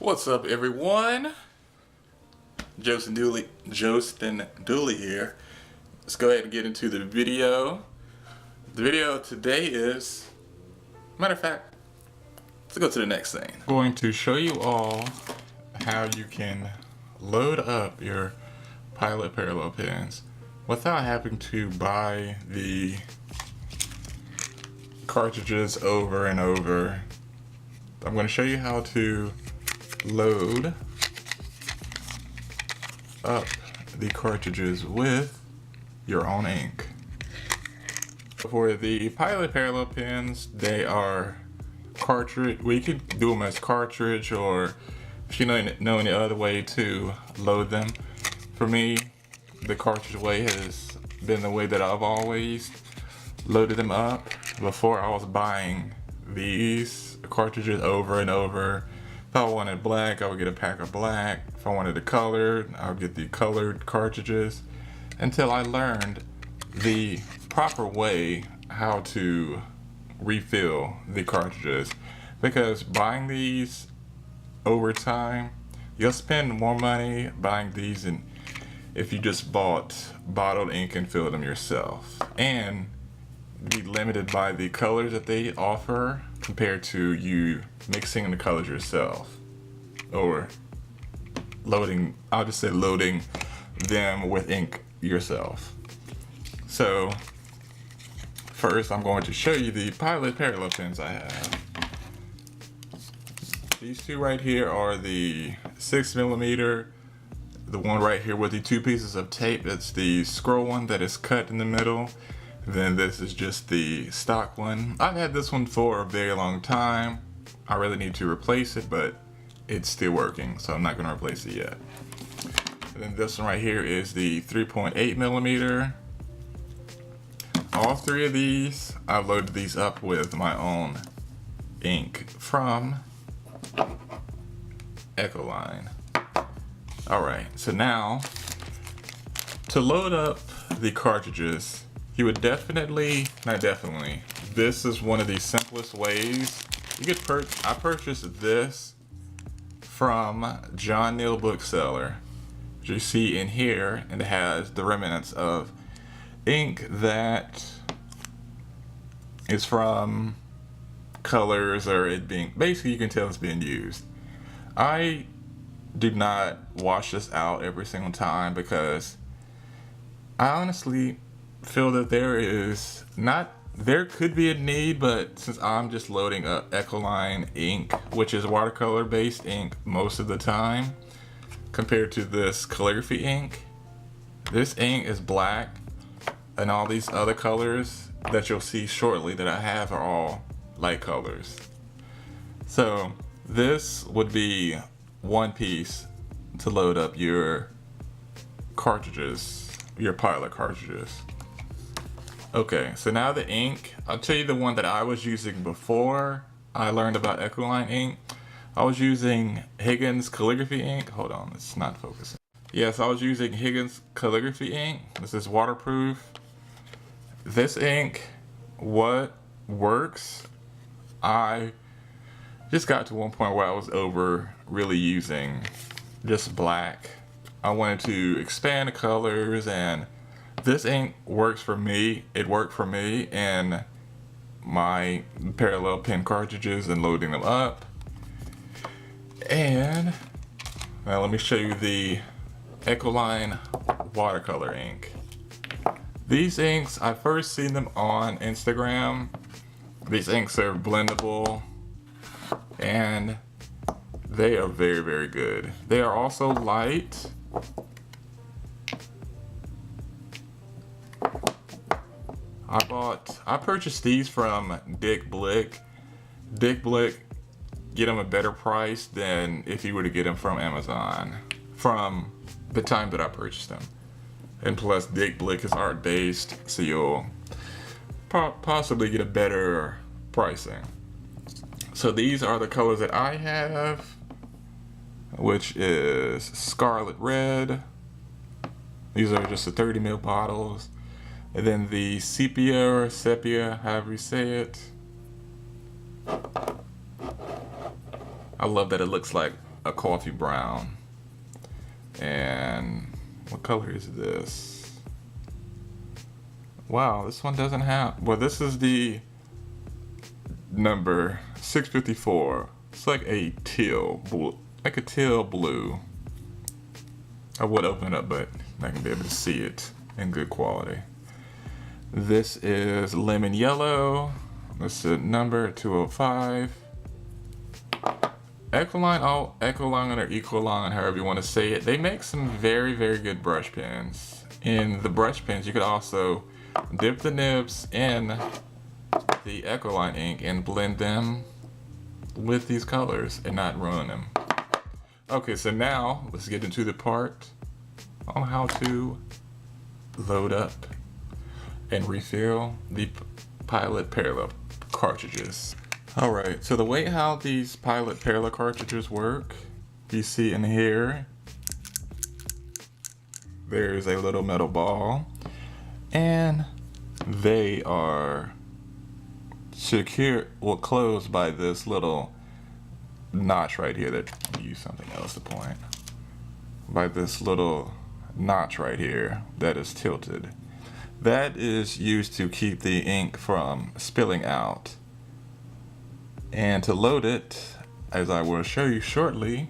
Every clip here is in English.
What's up, everyone? Jostin Dooley here. Let's go ahead and get into the video. The video today is, matter of fact, let's go to the next thing. I'm going to show you all how you can load up your Pilot parallel pins without having to buy the cartridges over and over. I'm going to show you how to load up the cartridges with your own ink. For the Pilot parallel pins, they are cartridge. We could do them as cartridge, or if you know any other way to load them. For me, the cartridge way has been the way that I've always loaded them up. Before, I was buying these cartridges over and over. If I wanted black, I would get a pack of black. If I wanted the colored, I would get the colored cartridges, until I learned the proper way how to refill the cartridges. Because buying these over time, you'll spend more money buying these than if you just bought bottled ink and filled them yourself, and be limited by the colors that they offer compared to you mixing the colors yourself, or loading, I'll just say loading them with ink yourself. So first, I'm going to show you the Pilot parallel pins I have. These two right here are the 6mm. The one right here with the two pieces of tape, it's the scroll one that is cut in the middle. Then this is just the stock one. I've had this one for a very long time. I really need to replace it, but it's still working, so I'm not gonna replace it yet. And then this one right here is the 3.8mm. All three of these, I loaded these up with my own ink from Ecoline. All right, so now to load up the cartridges, you would this is one of the simplest ways. You could I purchased this from John Neal Bookseller, which you see in here, and it has the remnants of ink that is from colors, or it being, basically you can tell it's being used. I do not wash this out every single time because I honestly feel that there could be a need, but since I'm just loading up Ecoline ink, which is watercolor based ink most of the time, compared to this calligraphy ink, this ink is black, and all these other colors that you'll see shortly that I have are all light colors. So this would be one piece to load up your cartridges, your Pilot cartridges. Okay, so now the ink, I'll tell you the one that I was using before I learned about Ecoline ink. I was using Higgins calligraphy ink. Hold on, it's not focusing. Yes, I was using Higgins calligraphy ink. This is waterproof. This ink, what works, I just got to one point where I was over really using just black. I wanted to expand the colors, and this ink works for me. It worked for me in my parallel pen cartridges and loading them up. And now let me show you the Ecoline watercolor ink. These inks, I first seen them on Instagram. These inks are blendable, and they are very, very good. They are also light. I purchased these from Dick Blick. Dick Blick, get them a better price than if you were to get them from Amazon, from the time that I purchased them. And plus, Dick Blick is art based, so you'll possibly get a better pricing. So these are the colors that I have, which is Scarlet Red. These are just the 30ml bottles. And then the sepia, or sepia, however you say it. I love that it looks like a coffee brown. And what color is this? Wow, this one doesn't have, well, this is the number 654. It's like a teal blue, like a teal blue. I would open it up, but I can be able to see it in good quality. This is lemon yellow. This is number 205. Ecoline, Ecoline or Ecoline, however you want to say it. They make some very, very good brush pens. In the brush pens, you could also dip the nibs in the Ecoline ink and blend them with these colors and not ruin them. Okay, so now let's get into the part on how to load up and refill the Pilot Parallel cartridges. All right, so the way how these Pilot Parallel cartridges work, you see in here, there's a little metal ball, and they are secure, well, closed by this little notch right here. That, let me use something else to point. By this little notch right here that is tilted. That is used to keep the ink from spilling out. And to load it, as I will show you shortly,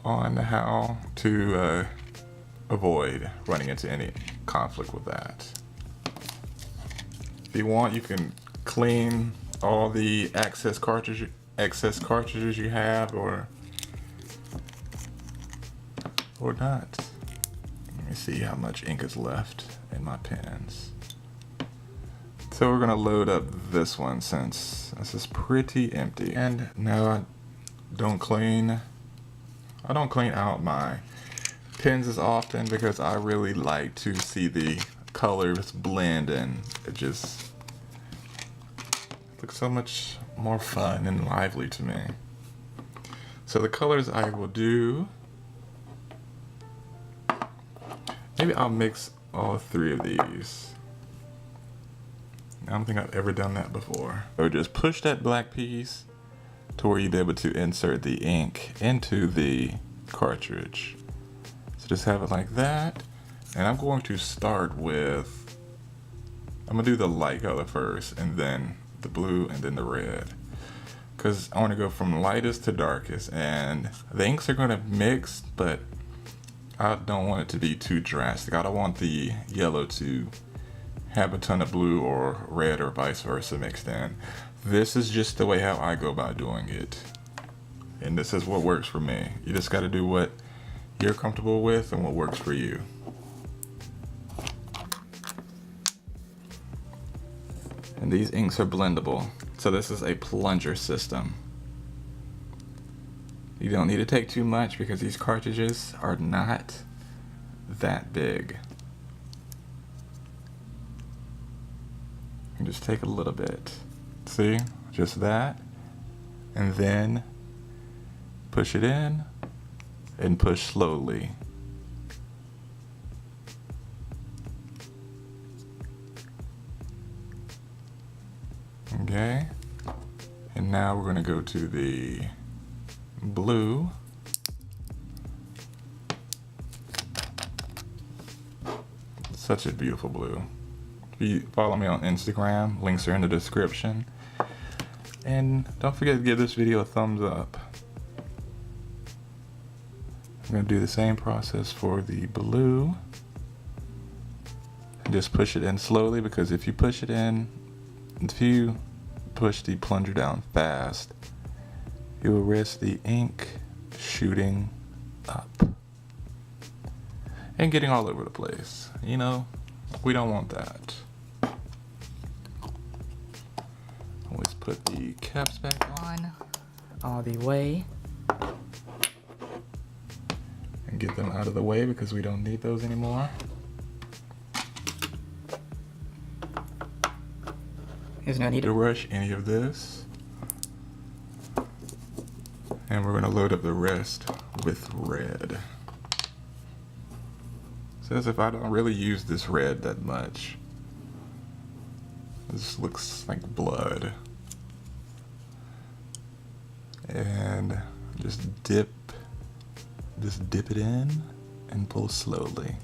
on how to avoid running into any conflict with that. If you want, you can clean all the excess cartridges you have, or not. Let me see how much ink is left in my pens. So we're gonna load up this one since this is pretty empty. And no, I don't clean out my pens as often because I really like to see the colors blend, and it just looks so much more fun and lively to me. So the colors I will do, maybe I'll mix all three of these. I don't think I've ever done that before. So just push that black piece to where you'll be able to insert the ink into the cartridge. So just have it like that. And I'm going to start with, I'm gonna do the light color first, and then the blue, and then the red. Because I want to go from lightest to darkest, and the inks are gonna mix, but I don't want it to be too drastic. I don't want the yellow to have a ton of blue or red or vice versa mixed in. This is just the way how I go about doing it. And this is what works for me. You just gotta do what you're comfortable with and what works for you. And these inks are blendable. So this is a plunger system. You don't need to take too much because these cartridges are not that big. You just take a little bit. See? Just that. And then push it in and push slowly. Okay. And now we're going to go to the blue. Such a beautiful blue. If you follow me on Instagram, links are in the description. And don't forget to give this video a thumbs up. I'm going to do the same process for the blue. And just push it in slowly, because if you push it in, if you push the plunger down fast, you will risk the ink shooting up and getting all over the place. You know, we don't want that. Always put the caps back on all the way and get them out of the way because we don't need those anymore. There's no need to rush any of this. And we're gonna load up the rest with red. Says if I don't really use this red that much. This looks like blood. And just dip it in and pull slowly.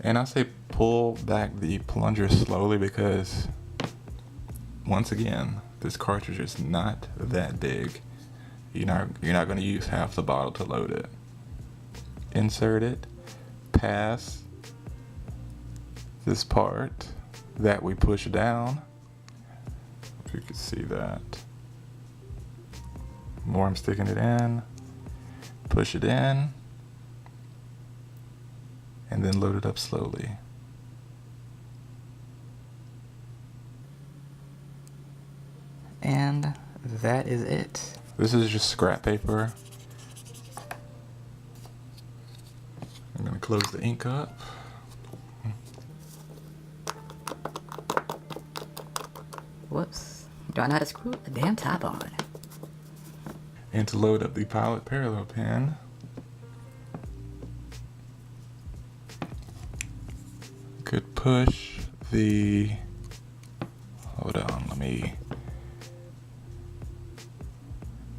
And I say pull back the plunger slowly because, once again, this cartridge is not that big. You're not going to use half the bottle to load it. Insert it past this part that we push down. If you can see that. More, I'm sticking it in. Push it in. And then load it up slowly. And that is it. This is just scrap paper. I'm gonna close the ink up. Whoops. Do I know how to screw the damn top on? And to load up the pilot parallel pin, could push the,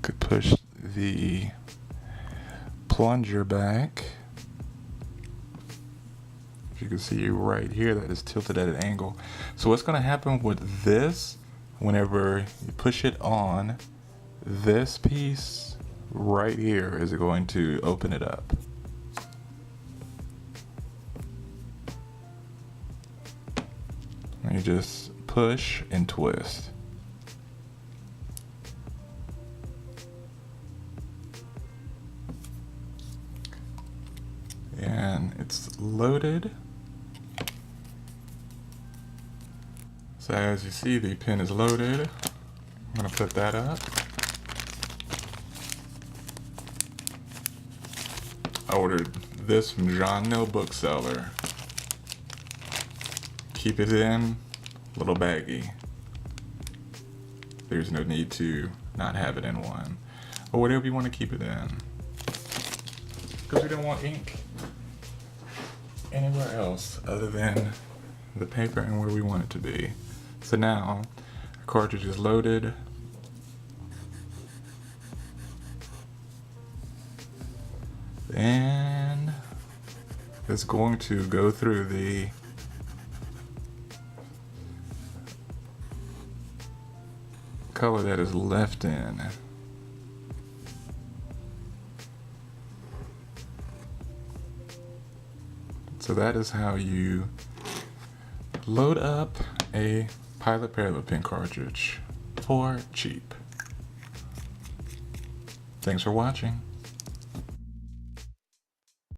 could push the plunger back. As you can see right here, that is tilted at an angle. So what's gonna happen with this, whenever you push it on, this piece right here is going to open it up. And you just push and twist. And it's loaded. So as you see, the pin is loaded. I'm gonna put that up. I ordered this from John Neal Bookseller. Keep it in a little baggy. There's no need to not have it in one. Or whatever you want to keep it in. Because we don't want ink anywhere else other than the paper and where we want it to be. So now, our cartridge is loaded. And it's going to go through the color that is left in. So that is how you load up a pilot parallel pin cartridge for cheap. Thanks for watching.